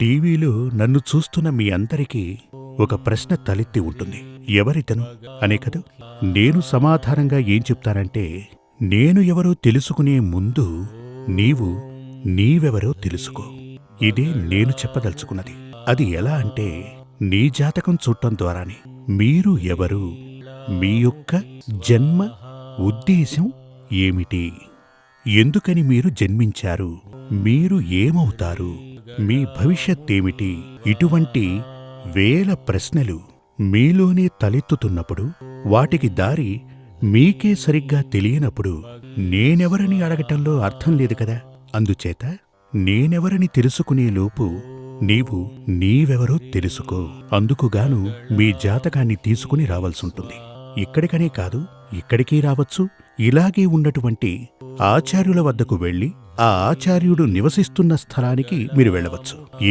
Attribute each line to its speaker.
Speaker 1: టీవీలో నన్ను చూస్తున్న మీ అందరికీ ఒక ప్రశ్న తలెత్తి ఉంటుంది. ఎవరితను అనే కదూ. నేను సమాధానంగా ఏం చెప్తానంటే, నేను ఎవరో తెలుసుకునే ముందు నీవు నీవెవరో తెలుసుకో. ఇదే నేను చెప్పదలుచుకున్నది. అది ఎలా అంటే, నీ జాతకం చూడటం ద్వారానే. మీరు ఎవరు, మీ యొక్క జన్మ ఉద్దేశం ఏమిటి, ఎందుకని మీరు జన్మించారు, మీరు ఏమవుతారు, మీ భవిష్యత్తేమిటి, ఇటువంటి వేల ప్రశ్నలు మీలోనే తలెత్తుతున్నప్పుడు, వాటికి దారి మీకే సరిగ్గా తెలియనప్పుడు నేనెవరని అడగటంలో అర్థం లేదు కదా. అందుచేత నేనెవరని తెలుసుకునేలోపు నీవు నీవెవరో తెలుసుకో. అందుకుగాను మీ జాతకాన్ని తీసుకుని రావాల్సుంటుంది. ఇక్కడికనే కాదు, ఇక్కడికి రావచ్చు. ఇలాగే ఉన్నటువంటి ఆచార్యుల వద్దకు వెళ్ళి ఆ ఆచార్యుడు నివసిస్తున్న స్థలానికి మీరు వెళ్ళవచ్చు.